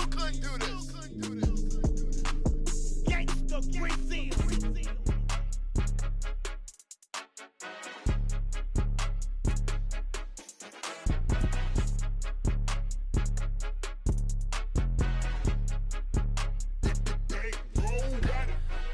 couldn't do this. Gangsta Brazil.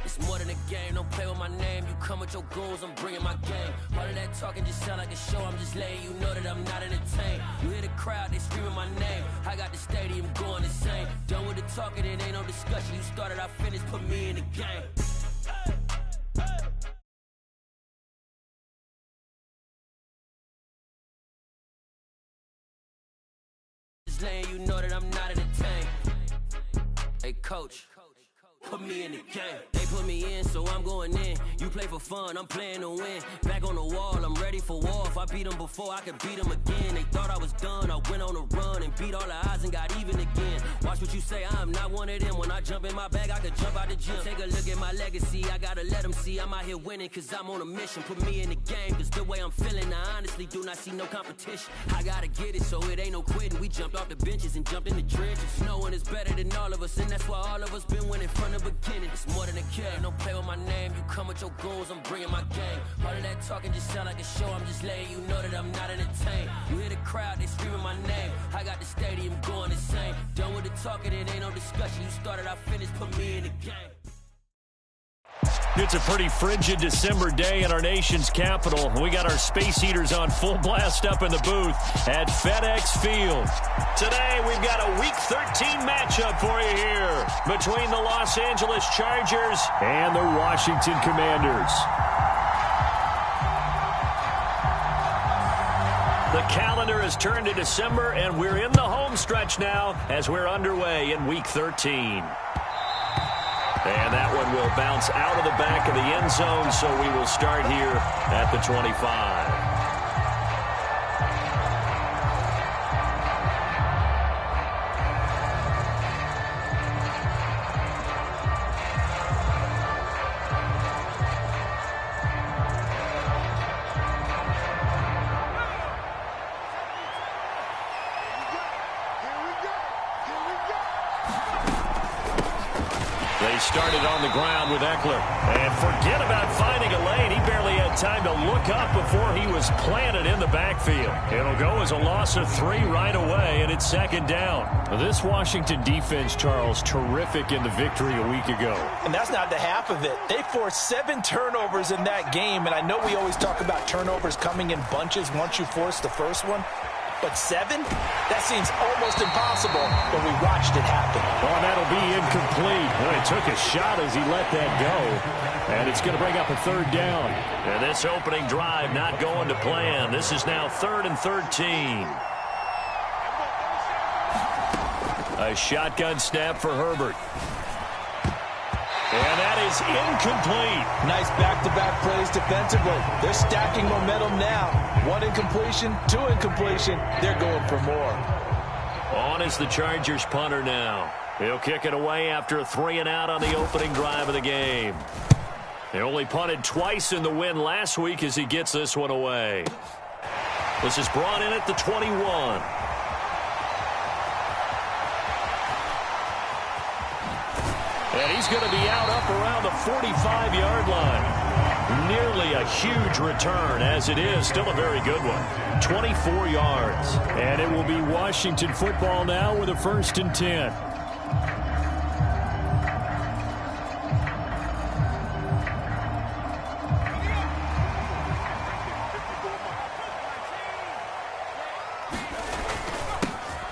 It's more than a game, don't play with my name. You come with your goons, I'm bringing my game. All of that talking just sound like a show, I'm just letting you know that I'm not entertained. You hear the crowd, they screaming my name. I got the stadium going insane. Done with the talking, it ain't no discussion. You started, I finished, put me in the game. Just letting you know that I'm not entertained. Hey, coach. Put me in the game. They put me in, so I'm going in. You play for fun, I'm playing to win. Back on the wall, I'm ready for war. If I beat them before, I could beat them again. They thought I was done, I went on a run and beat all the odds and got even again. Watch what you say, I'm not one of them. When I jump in my bag, I could jump out the gym. Take a look at my legacy, I gotta let them see I'm out here winning, cause I'm on a mission. Put me in the game, cause the way I'm feeling, I honestly do not see no competition. I gotta get it, so it ain't no quitting. We jumped off the benches and jumped in the trenches. No one is better than all of us, and that's why all of us been winning from the beginning. It's more than a game, don't play with my name. You come with your goons, I'm bringing my game. All of that talking just sound like a show, I'm just letting you know that I'm not entertained. You hear the crowd, they screaming my name. I got the stadium going insane. Done with the talking, it ain't no discussion. You started, I finished, put me in the game. It's a pretty frigid December day in our nation's capital. We got our space heaters on full blast up in the booth at FedEx Field. Today, we've got a Week 13 matchup for you here between the Los Angeles Chargers and the Washington Commanders. The calendar has turned to December, and we're in the home stretch now as we're underway in Week 13. And that one will bounce out of the back of the end zone, so we will start here at the 25. They started on the ground with Eckler. And forget about finding a lane. He barely had time to look up before he was planted in the backfield. It'll go as a loss of 3 right away, and it's second down. This Washington defense, Charles, terrific in the victory a week ago. And that's not the half of it. They forced 7 turnovers in that game, and I know we always talk about turnovers coming in bunches once you force the first one. But 7? That seems almost impossible, but we watched it happen. Oh, that'll be incomplete. Well, he took a shot as he let that go. And it's going to bring up a third down. And this opening drive not going to plan. This is now 3rd and 13. A shotgun snap for Herbert. And that is incomplete. Nice back-to-back plays defensively. They're stacking momentum now. 1 incompletion, 2 incompletion. They're going for more. On is the Chargers punter now. He'll kick it away after a 3-and-out on the opening drive of the game. They only punted twice in the win last week as he gets this one away. This is brought in at the 21. And he's going to be out up around the 45-yard line. Nearly a huge return, as it is. Still a very good one. 24 yards. And it will be Washington football now with a 1st and 10.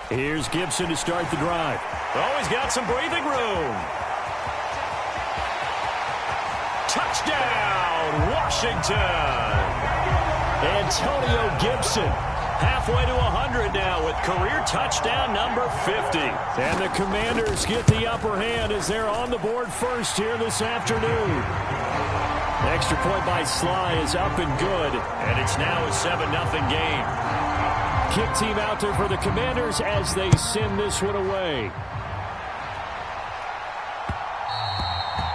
Here's Gibson to start the drive. Oh, he's got some breathing room. Touchdown, Washington. Antonio Gibson, halfway to 100 now with career touchdown number 50. And the Commanders get the upper hand as they're on the board first here this afternoon. Extra point by Sly is up and good, and it's now a 7-0 game. Kick team out there for the Commanders as they send this one away.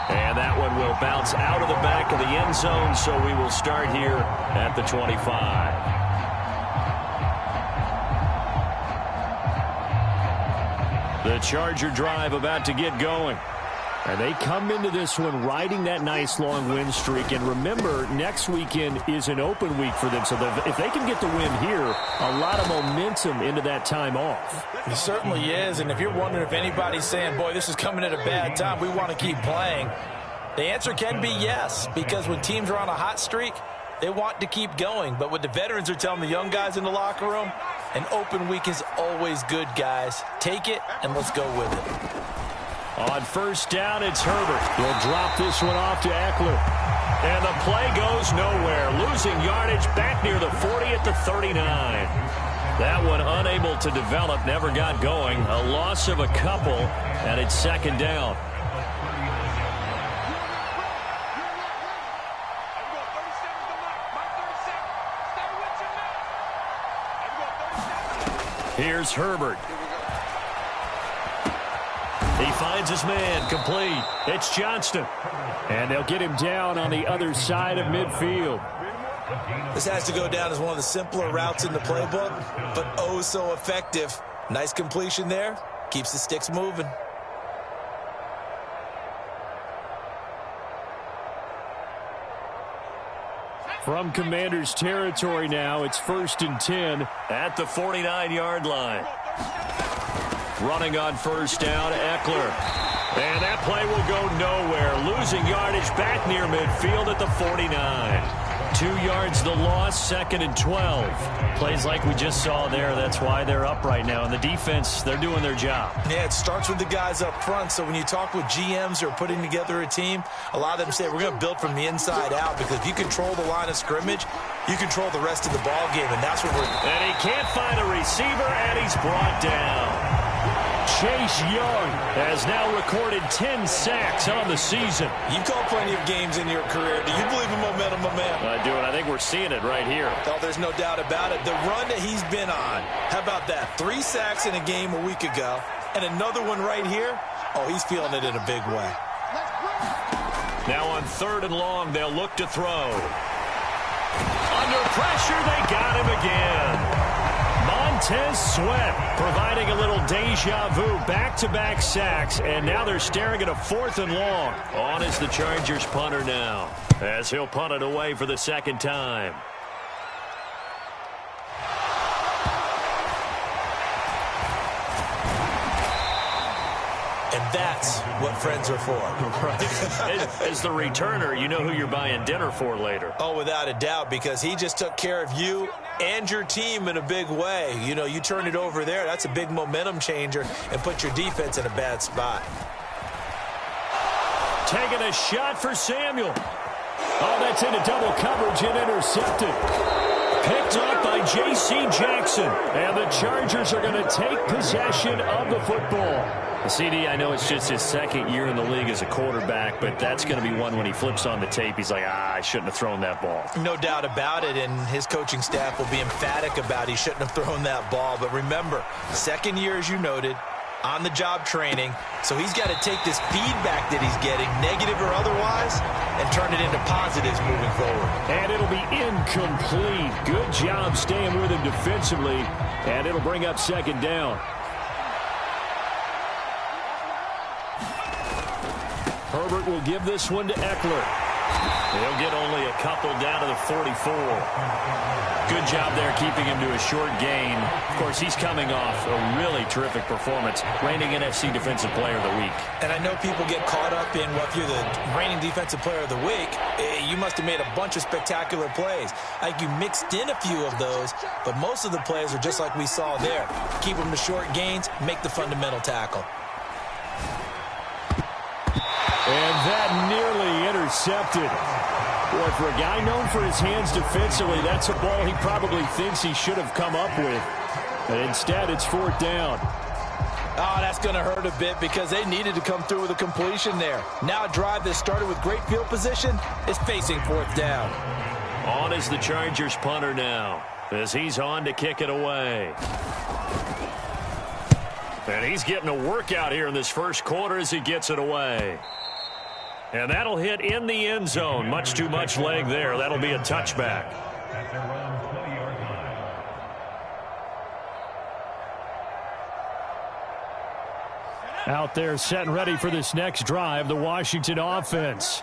And that one will bounce out of the back of the end zone, so we will start here at the 25. The Charger drive about to get going. And they come into this one riding that nice long win streak. And remember, next weekend is an open week for them. So if they can get the win here, a lot of momentum into that time off. It certainly is. And if you're wondering if anybody's saying, boy, this is coming at a bad time, we want to keep playing, the answer can be yes. Because when teams are on a hot streak, they want to keep going. But what the veterans are telling the young guys in the locker room, an open week is always good, guys. Take it, and let's go with it. On first down, it's Herbert. He'll drop this one off to Eckler. And the play goes nowhere. Losing yardage back near the 40 at the 39. That one unable to develop, never got going. A loss of a couple, and it's second down. Here's Herbert. He finds his man, complete. It's Johnston. And they'll get him down on the other side of midfield. This has to go down as one of the simpler routes in the playbook, but oh so effective. Nice completion there. Keeps the sticks moving. From Commanders territory now, it's 1st and 10 at the 49-yard line. Running on first down, Eckler. And that play will go nowhere. Losing yardage back near midfield at the 49. 2 yards the loss, 2nd and 12. Plays like we just saw there. That's why they're up right now. And the defense, they're doing their job. Yeah, it starts with the guys up front. So when you talk with GMs who are putting together a team, a lot of them say we're going to build from the inside out, because if you control the line of scrimmage, you control the rest of the ball game, and that's what we're doing. And he can't find a receiver, and he's brought down. Chase Young has now recorded 10 sacks on the season. You've called plenty of games in your career. Do you believe in momentum, my man? I do, and I think we're seeing it right here. Oh, there's no doubt about it. The run that he's been on, how about that? 3 sacks in a game a week ago, and another one right here. Oh, he's feeling it in a big way. Now on 3rd and long, they'll look to throw. Under pressure, they got him again. Montez Sweat providing a little deja vu, back-to-back sacks, and now they're staring at a 4th and long. On is the Chargers punter now, as he'll punt it away for the 2nd time. And that's what friends are for. Right. As the returner, you know who you're buying dinner for later. Oh, without a doubt, because he just took care of you and your team in a big way. You know, you turn it over there, that's a big momentum changer, and put your defense in a bad spot. Taking a shot for Samuel. Oh, that's into double coverage and intercepted. Picked up by J.C. Jackson. And the Chargers are going to take possession of the football. CD, I know it's just his 2nd year in the league as a quarterback, but that's going to be one when he flips on the tape. He's like, I shouldn't have thrown that ball. No doubt about it, and his coaching staff will be emphatic about he shouldn't have thrown that ball. But remember, 2nd year, as you noted, on-the-job training, so he's got to take this feedback that he's getting, negative or otherwise, and turn it into positives moving forward. And it'll be incomplete. Good job staying with him defensively, and it'll bring up 2nd down. Herbert will give this one to Eckler. He'll get only a couple down to the 44. Good job there keeping him to a short gain. Of course, he's coming off a really terrific performance, reigning NFC Defensive Player of the Week. And I know people get caught up in, well, if you're the reigning Defensive Player of the Week, you must have made a bunch of spectacular plays. I think you mixed in a few of those, but most of the plays are just like we saw there. Keep them to short gains, make the fundamental tackle. And that nearly intercepted. Boy, for a guy known for his hands defensively, that's a ball he probably thinks he should have come up with. But instead, it's 4th down. Oh, that's going to hurt a bit because they needed to come through with a completion there. Now a drive that started with great field position is facing 4th down. On is the Chargers punter now, as he's on to kick it away. And he's getting a workout here in this first quarter as he gets it away. And that'll hit in the end zone. Much too much leg there. That'll be a touchback. Out there set and ready for this next drive, the Washington offense.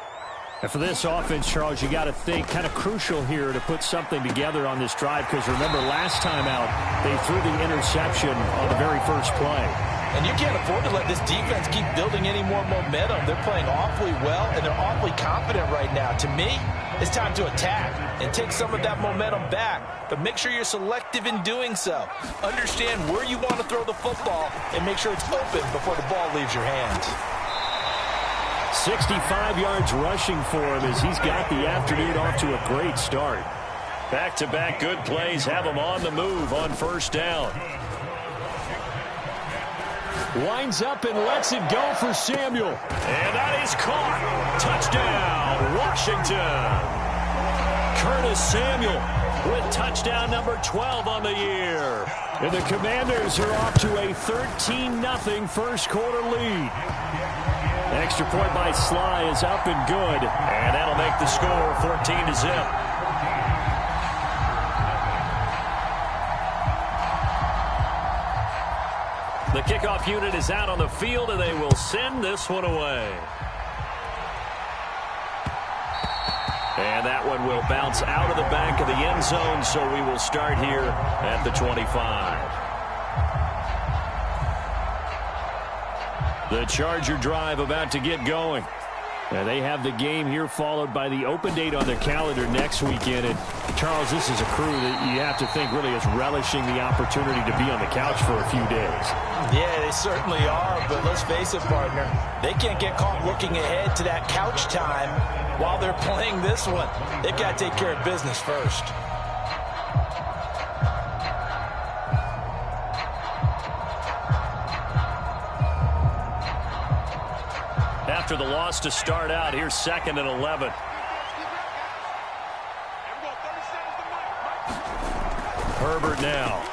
And for this offense, Charles, you got to think kind of crucial here to put something together on this drive, because remember last time out they threw the interception on the very first play. And you can't afford to let this defense keep building any more momentum. They're playing awfully well, and they're awfully confident right now. To me, it's time to attack and take some of that momentum back. But make sure you're selective in doing so. Understand where you want to throw the football and make sure it's open before the ball leaves your hands. 65 yards rushing for him as he's got the afternoon off to a great start. Back-to-back good plays have him on the move on first down. Winds up and lets it go for Samuel. And that is caught. Touchdown, Washington. Curtis Samuel with touchdown number 12 on the year. And the Commanders are off to a 13-0 first quarter lead. Extra point by Sly is up and good. And that'll make the score 14-0. The kickoff unit is out on the field, and they will send this one away. And that one will bounce out of the back of the end zone, so we will start here at the 25. The Charger drive about to get going. And they have the game here followed by the open date on their calendar next weekend. And Charles, this is a crew that you have to think really is relishing the opportunity to be on the couch for a few days. Yeah, they certainly are, but let's face it, partner. They can't get caught looking ahead to that couch time while they're playing this one. They've got to take care of business first. After the loss to start out, here's 2nd and 11. Herbert now.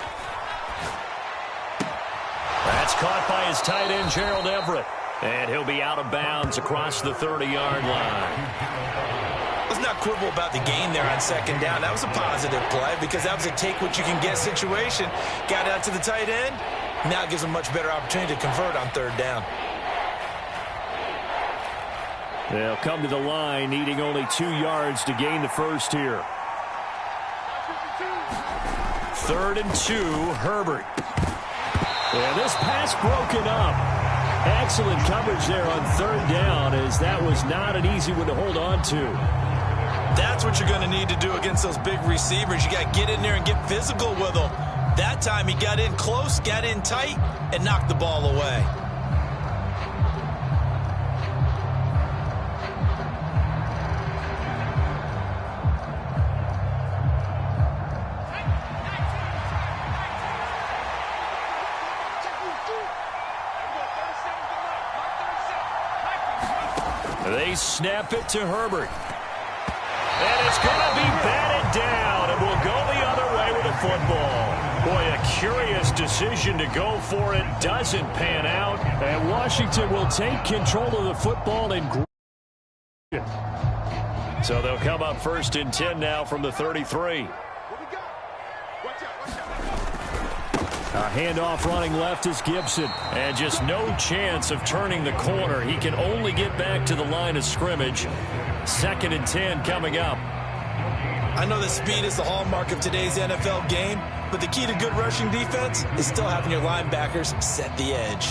That's caught by his tight end, Gerald Everett. And he'll be out of bounds across the 30-yard line. Let's not quibble about the gain there on 2nd down. That was a positive play because that was a take-what-you-can-get situation. Got out to the tight end. Now it gives them a much better opportunity to convert on 3rd down. They'll come to the line, needing only 2 yards to gain the first here. 3rd and 2, Herbert. And this pass broken up. Excellent coverage there on 3rd down, as that was not an easy one to hold on to. That's what you're going to need to do against those big receivers. You got to get in there and get physical with them. That time he got in close, got in tight, and knocked the ball away. They snap it to Herbert. And it's going to be batted down, and will go the other way with the football. Boy, a curious decision to go for it. Doesn't pan out. And Washington will take control of the football and so they'll come up 1st and 10 now from the 33. A handoff running left is Gibson. And just no chance of turning the corner. He can only get back to the line of scrimmage. 2nd and 10 coming up. I know that speed is the hallmark of today's NFL game, but the key to good rushing defense is still having your linebackers set the edge.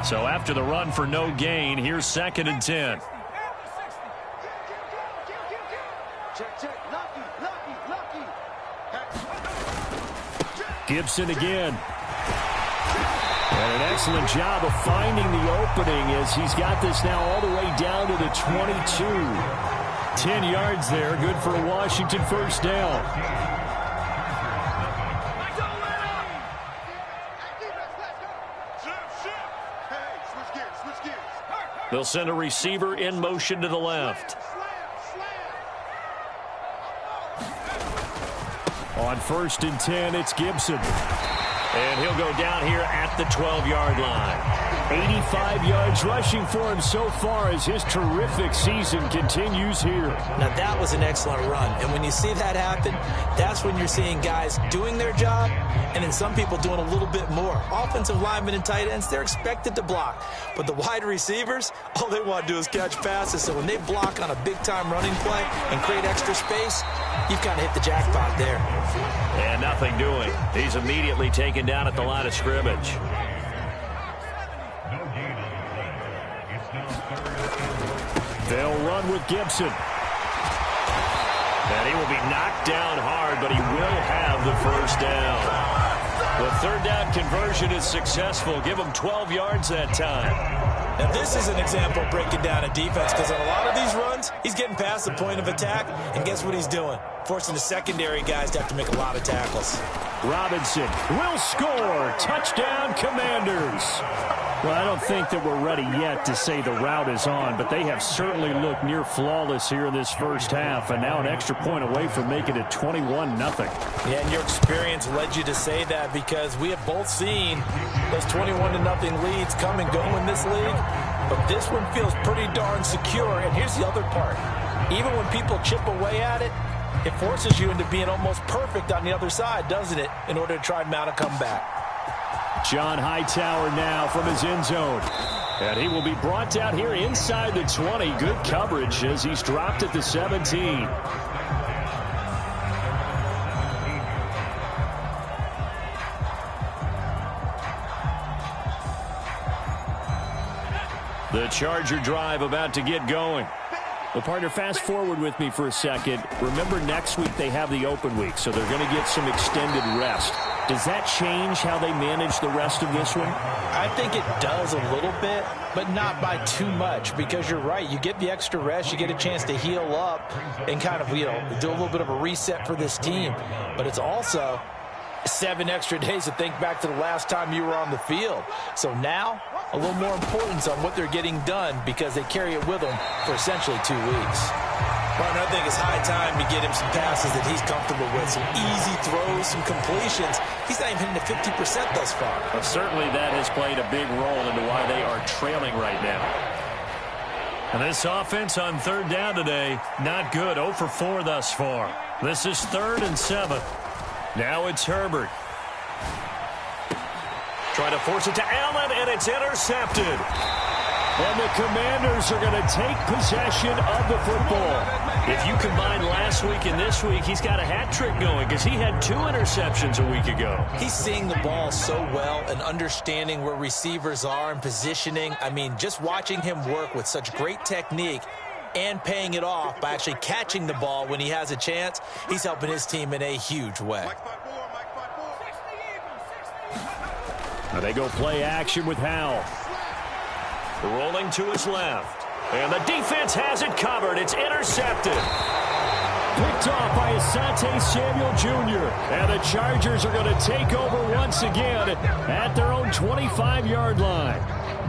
So after the run for no gain, here's 2nd and 10. Gibson again. And an excellent job of finding the opening as he's got this now all the way down to the 22. 10 yards there, good for a Washington first down. They'll send a receiver in motion to the left. On 1st and 10, it's Gibson. And he'll go down here at the 12-yard line. 85 yards rushing for him so far as his terrific season continues here. Now, that was an excellent run. And when you see that happen, that's when you're seeing guys doing their job and then some people doing a little bit more. Offensive linemen and tight ends, they're expected to block. But the wide receivers, all they want to do is catch passes. So when they block on a big-time running play and create extra space, you've kind of hit the jackpot there. And nothing doing. He's immediately taken down at the line of scrimmage. They'll run with Gibson. And he will be knocked down hard, but he will have the first down. The third down conversion is successful. Give him 12 yards that time. Now, this is an example of breaking down a defense because on a lot of these runs, he's getting past the point of attack, and guess what he's doing? Forcing the secondary guys to have to make a lot of tackles. Robinson will score. Touchdown, Commanders. Well, I don't think that we're ready yet to say the route is on, but they have certainly looked near flawless here in this first half, and now an extra point away from making it 21-0. Yeah, and your experience led you to say that because we have both seen those 21-0 leads come and go in this league, but this one feels pretty darn secure, and here's the other part. Even when people chip away at it, it forces you into being almost perfect on the other side, doesn't it, in order to try and mount a comeback. John Hightower now from his end zone. And he will be brought down here inside the 20. Good coverage as he's dropped at the 17. The Charger drive about to get going. Well, partner, fast forward with me for a second. Remember, next week they have the open week, so they're going to get some extended rest. Does that change how they manage the rest of this one? I think it does a little bit, but not by too much, because you're right. You get the extra rest. You get a chance to heal up and kind of, do a little bit of a reset for this team. But it's also 7 extra days to think back to the last time you were on the field. So now, a little more importance on what they're getting done because they carry it with them for essentially 2 weeks. Well, I think it's high time to get him some passes that he's comfortable with, some easy throws, some completions. He's not even hitting the 50% thus far. Well, certainly that has played a big role into why they are trailing right now. And this offense on third down today, not good. 0 for 4 thus far. This is 3rd and 7. Now it's Herbert. Trying to force it to Allen, and it's intercepted. And the Commanders are going to take possession of the football. If you combine last week and this week, he's got a hat trick going because he had 2 interceptions a week ago. He's seeing the ball so well and understanding where receivers are and positioning. I mean, just watching him work with such great technique and paying it off by actually catching the ball when he has a chance, he's helping his team in a huge way. Now they go play action with Howell. Rolling to his left. And the defense has it covered. It's intercepted. Picked off by Asante Samuel Jr. And the Chargers are going to take over once again at their own 25-yard line.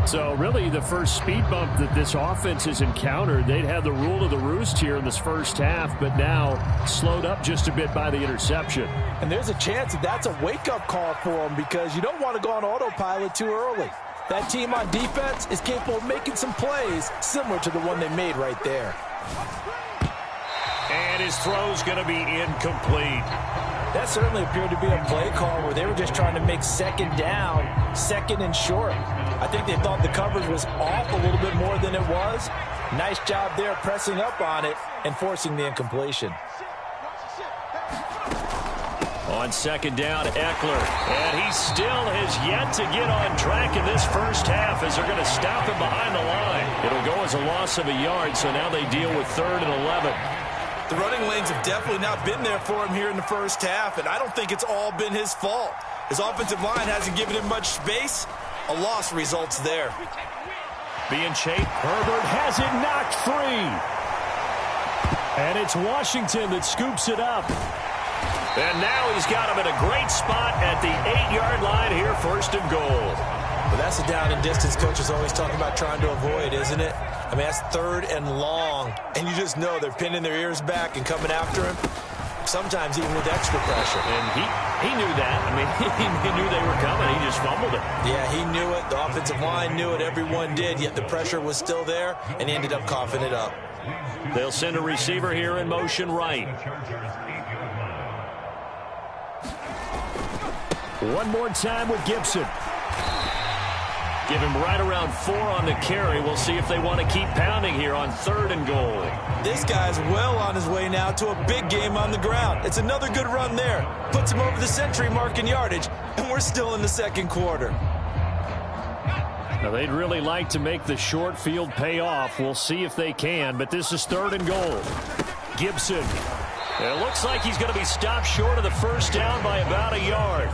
So really the first speed bump that this offense has encountered, they'd had the rule of the roost here in this first half, but now slowed up just a bit by the interception. And there's a chance that that's a wake-up call for them because you don't want to go on autopilot too early. That team on defense is capable of making some plays similar to the one they made right there. And his throw's going to be incomplete. That certainly appeared to be a play call where they were just trying to make second down, second and short. I think they thought the coverage was off a little bit more than it was. Nice job there pressing up on it and forcing the incompletion. On second down, Eckler. And he still has yet to get on track in this first half as they're going to stop him behind the line. It'll go as a loss of a yard, so now they deal with 3rd and 11. The running lanes have definitely not been there for him here in the first half, and I don't think it's all been his fault. His offensive line hasn't given him much space. A loss results there. Being chased, Herbert has it knocked free. And it's Washington that scoops it up. And now he's got him in a great spot at the 8-yard line here, 1st and goal. Well, that's a down and distance coaches always talking about trying to avoid, isn't it? I mean, that's 3rd and long, and you just know they're pinning their ears back and coming after him. sometimes even with extra pressure. And he knew that. I mean, he knew they were coming. He just fumbled it. Yeah, he knew it. The offensive line knew it. Everyone did, yet the pressure was still there, and he ended up coughing it up. They'll send a receiver here in motion right. One more time with Gibson. Give him right around 4 on the carry. We'll see if they want to keep pounding here on 3rd and goal. This guy's well on his way now to a big game on the ground. It's another good run there. Puts him over the century mark in yardage, and we're still in the 2nd quarter. Now, they'd really like to make the short field pay off. We'll see if they can, but this is 3rd and goal. Gibson. It looks like he's going to be stopped short of the first down by about a yard.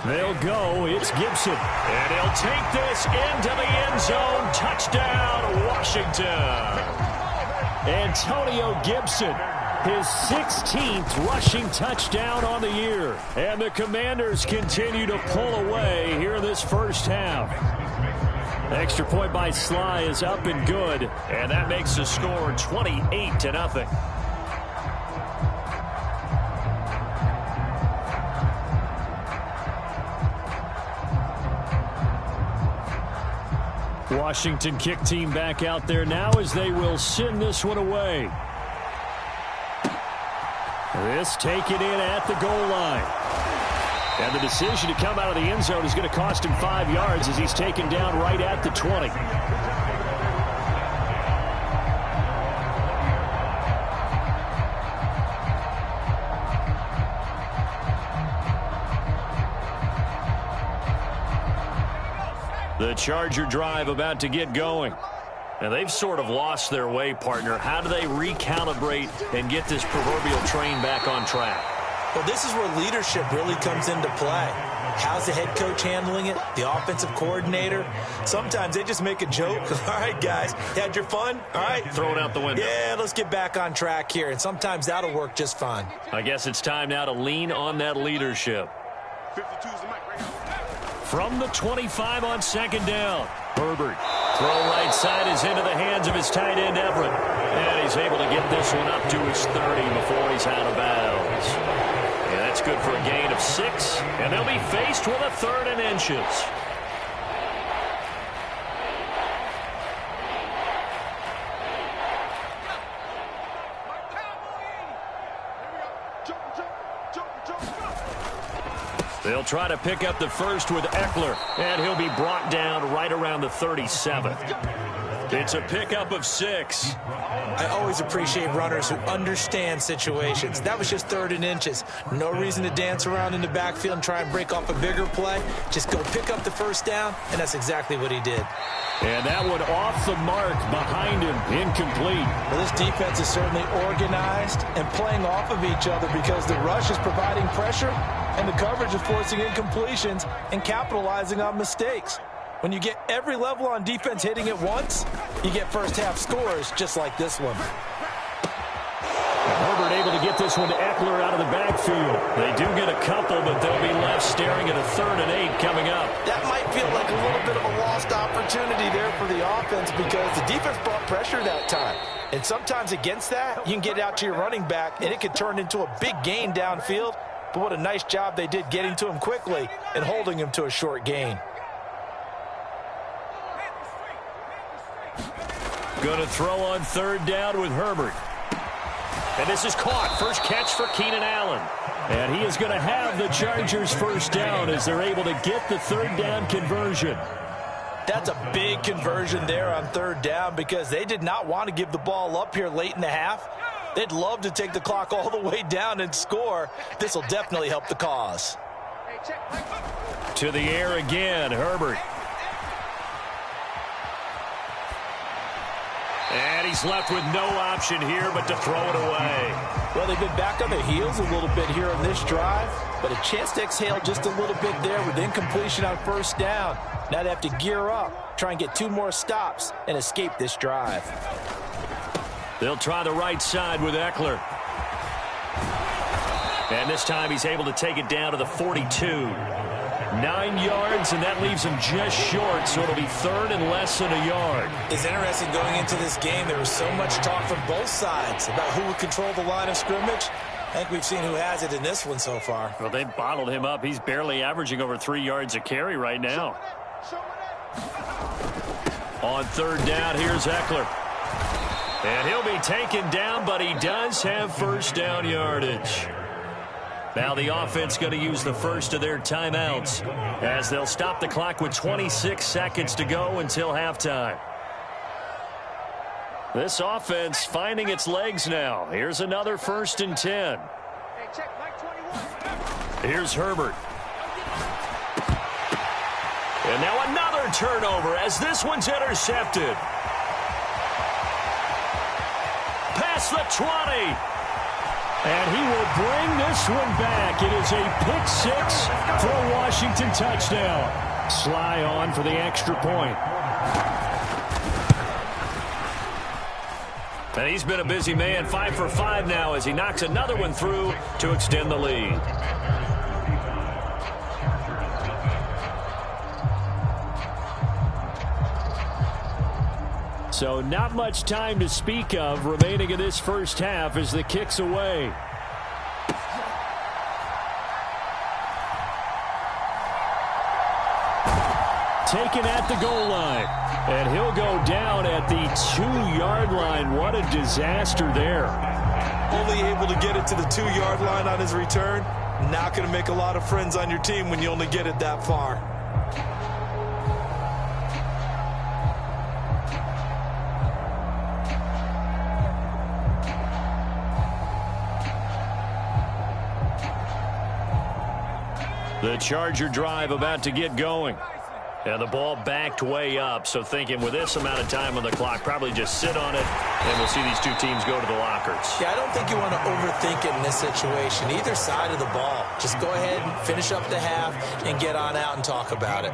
They'll go. It's Gibson. And he'll take this into the end zone. Touchdown, Washington. Antonio Gibson, his 16th rushing touchdown on the year. And the Commanders continue to pull away here in this first half. Extra point by Sly is up and good. And that makes the score 28-0. Washington kick team back out there now as they will send this one away. This taken in at the goal line. And the decision to come out of the end zone is going to cost him 5 yards as he's taken down right at the 20. The Charger drive about to get going. And they've sort of lost their way, partner. How do they recalibrate and get this proverbial train back on track? Well, this is where leadership really comes into play. How's the head coach handling it? The offensive coordinator? Sometimes they just make a joke. All right, guys, had your fun? All right. Throw it out the window. Yeah, let's get back on track here. And sometimes that'll work just fine. I guess it's time now to lean on that leadership. 52's the mic right now. From the 25 on 2nd down. Herbert. Throw right side is into the hands of his tight end, Everett. And he's able to get this one up to his 30 before he's out of bounds. And that's good for a gain of 6. And they'll be faced with a 3rd and inches. They'll try to pick up the first with Eckler, and he'll be brought down right around the 37th. It's a pickup of 6. I always appreciate runners who understand situations. That was just 3rd and inches. No reason to dance around in the backfield and try and break off a bigger play. Just go pick up the first down, and that's exactly what he did. And that one off the mark behind him, incomplete. Well, this defense is certainly organized and playing off of each other because the rush is providing pressure and the coverage is forcing incompletions and capitalizing on mistakes. When you get every level on defense hitting at once, you get first-half scores just like this one. Herbert able to get this one to Eckler out of the backfield. They do get a couple, but they'll be left staring at a 3rd and 8 coming up. That might feel like a little bit of a lost opportunity there for the offense because the defense brought pressure that time. And sometimes against that, you can get out to your running back, and it could turn into a big gain downfield. But what a nice job they did getting to him quickly and holding him to a short gain. Going to throw on 3rd down with Herbert. And this is caught. First catch for Keenan Allen. And he is going to have the Chargers first down as they're able to get the 3rd down conversion. That's a big conversion there on 3rd down because they did not want to give the ball up here late in the half. They'd love to take the clock all the way down and score. This will definitely help the cause. To the air again, Herbert. And he's left with no option here but to throw it away. Well, they've been back on their heels a little bit here on this drive, but a chance to exhale just a little bit there with incompletion on 1st down. Now they have to gear up, try and get 2 more stops, and escape this drive. They'll try the right side with Eckler. And this time he's able to take it down to the 42. 9 yards, and that leaves him just short, so it'll be third and less than a yard. It's interesting going into this game. There was so much talk from both sides about who would control the line of scrimmage. I think we've seen who has it in this one so far. Well, they bottled him up. He's barely averaging over 3 yards a carry right now. On third down, here's Eckler. And he'll be taken down, but he does have first down yardage. Now the offense going to use the first of their timeouts as they'll stop the clock with 26 seconds to go until halftime. This offense finding its legs now. Here's another 1st and 10. Here's Herbert. And now another turnover as this one's intercepted. Past the 20. And he will bring this one back. It is a pick 6 for a Washington touchdown. Sly on for the extra point. And he's been a busy man, 5 for 5 now as he knocks another one through to extend the lead. So not much time to speak of remaining in this first half as the kick's away. Taken at the goal line. And he'll go down at the 2-yard line. What a disaster there. Only able to get it to the 2-yard line on his return. Not going to make a lot of friends on your team when you only get it that far. The Charger drive about to get going. And the ball backed way up, so thinking with this amount of time on the clock, probably just sit on it, and we'll see these two teams go to the lockers. Yeah, I don't think you want to overthink it in this situation. Either side of the ball. Just go ahead and finish up the half and get on out and talk about it.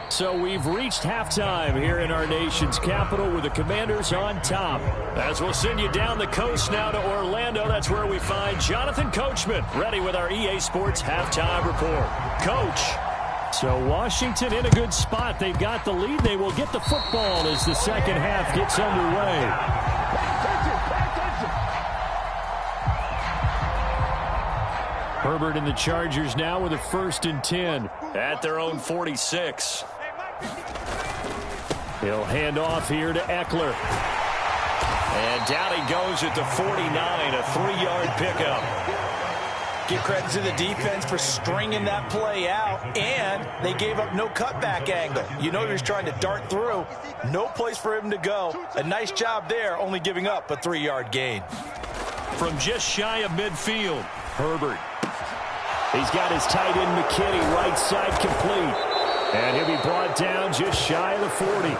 So we've reached halftime here in our nation's capital with the Commanders on top. As we'll send you down the coast now to Orlando, that's where we find Jonathan Coachman ready with our EA Sports halftime report. Coach. So Washington in a good spot. They've got the lead. They will get the football as the second half gets underway. Herbert and the Chargers now with a 1st and 10 at their own 46. He'll hand off here to Eckler. And down he goes at the 49, a 3-yard pickup. Give credit to the defense for stringing that play out, and they gave up no cutback angle. You know he was trying to dart through. No place for him to go. A nice job there, only giving up a 3-yard gain. From just shy of midfield, Herbert. He's got his tight end McKinney right side complete. And he'll be brought down just shy of the 40.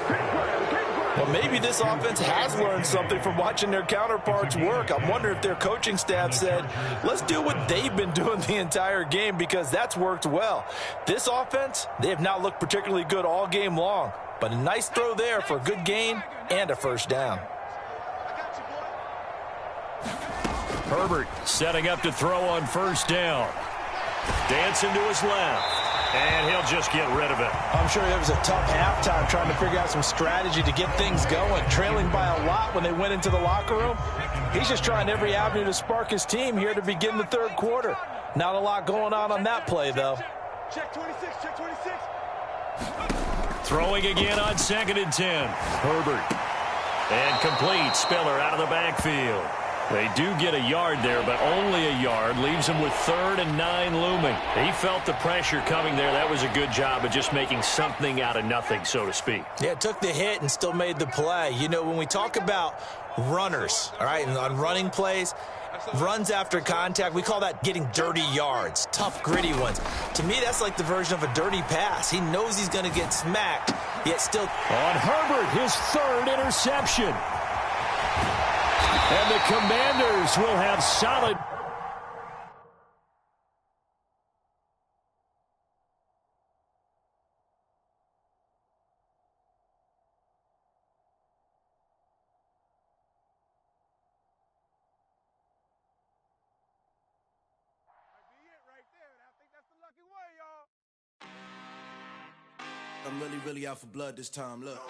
Well, maybe this offense has learned something from watching their counterparts work. I'm wondering if their coaching staff said, let's do what they've been doing the entire game because that's worked well. This offense, they have not looked particularly good all game long. But a nice throw there for a good gain and a first down. Herbert setting up to throw on 1st down. Dancing to his left. And he'll just get rid of it. I'm sure there was a tough halftime trying to figure out some strategy to get things going. Trailing by a lot when they went into the locker room. He's just trying every avenue to spark his team here to begin the 3rd quarter. Not a lot going on that play, though. Check 26, check 26. Throwing again on 2nd and 10. Herbert. And complete. Spiller out of the backfield. They do get a yard there, but only a yard. Leaves him with 3rd and 9 looming. He felt the pressure coming there. That was a good job of just making something out of nothing, so to speak. Yeah, took the hit and still made the play. You know, when we talk about runners, all right, and on running plays, runs after contact, we call that getting dirty yards, tough, gritty ones. To me, that's like the version of a dirty pass. He knows he's going to get smacked, yet still. On Herbert, his 3rd interception. And the Commanders will have solid. I'm really out for blood this time, look.